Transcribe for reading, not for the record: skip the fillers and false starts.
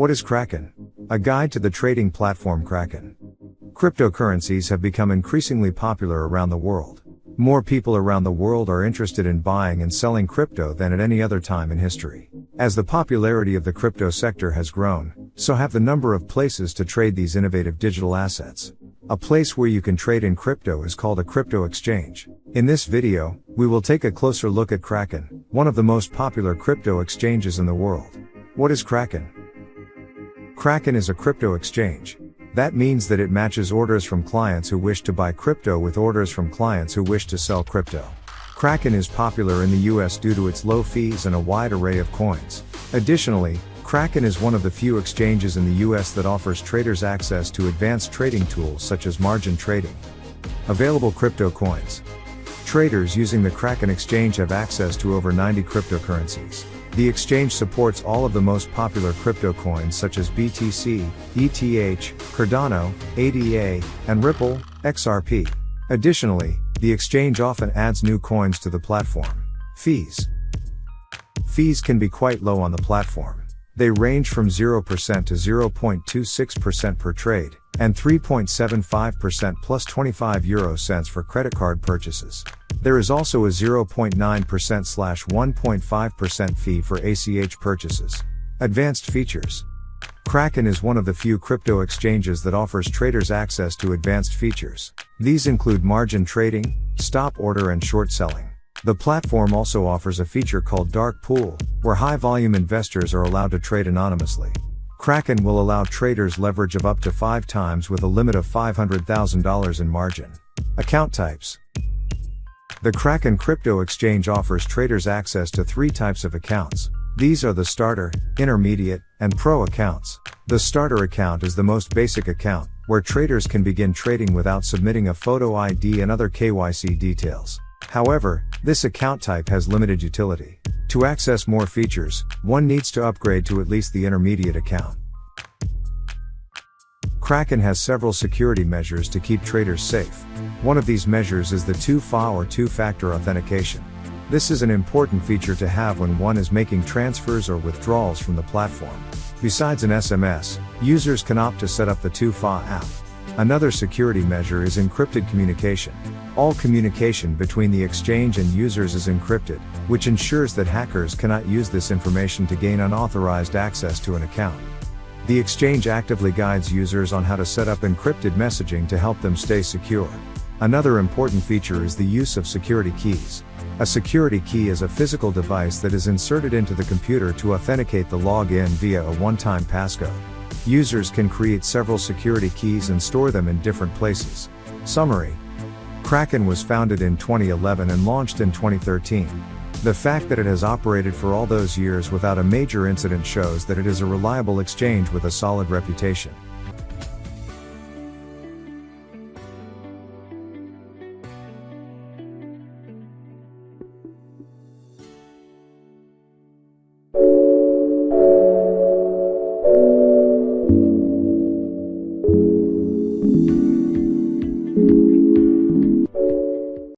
What is Kraken? A guide to the trading platform Kraken. Cryptocurrencies have become increasingly popular around the world. More people around the world are interested in buying and selling crypto than at any other time in history. As the popularity of the crypto sector has grown, so have the number of places to trade these innovative digital assets. A place where you can trade in crypto is called a crypto exchange. In this video, we will take a closer look at Kraken, one of the most popular crypto exchanges in the world. What is Kraken? Kraken is a crypto exchange. That means that it matches orders from clients who wish to buy crypto with orders from clients who wish to sell crypto. Kraken is popular in the US due to its low fees and a wide array of coins. Additionally, Kraken is one of the few exchanges in the US that offers traders access to advanced trading tools such as margin trading. Available crypto coins. Traders using the Kraken exchange have access to over 90 cryptocurrencies. The exchange supports all of the most popular crypto coins such as BTC, ETH, Cardano, ADA, and Ripple, XRP. Additionally, the exchange often adds new coins to the platform. Fees. Fees can be quite low on the platform. They range from 0% to 0.26% per trade, and 3.75% plus 25 euro cents for credit card purchases. There is also a 0.9%/1.5% fee for ACH purchases. Advanced features. Kraken is one of the few crypto exchanges that offers traders access to advanced features. These include margin trading, stop order and short selling. The platform also offers a feature called Dark Pool, where high-volume investors are allowed to trade anonymously. Kraken will allow traders leverage of up to 5 times with a limit of $500,000 in margin. Account types. The Kraken crypto exchange offers traders access to 3 types of accounts. These are the starter, intermediate, and pro accounts. The starter account is the most basic account, where traders can begin trading without submitting a photo ID and other KYC details. However, this account type has limited utility. To access more features, one needs to upgrade to at least the intermediate account. Kraken has several security measures to keep traders safe. One of these measures is the 2FA or two-factor authentication. This is an important feature to have when one is making transfers or withdrawals from the platform. Besides an SMS, users can opt to set up the 2FA app. Another security measure is encrypted communication. All communication between the exchange and users is encrypted, which ensures that hackers cannot use this information to gain unauthorized access to an account. The exchange actively guides users on how to set up encrypted messaging to help them stay secure. Another important feature is the use of security keys. A security key is a physical device that is inserted into the computer to authenticate the login via a one-time passcode. Users can create several security keys and store them in different places. Summary. Kraken was founded in 2011 and launched in 2013. The fact that it has operated for all those years without a major incident shows that it is a reliable exchange with a solid reputation.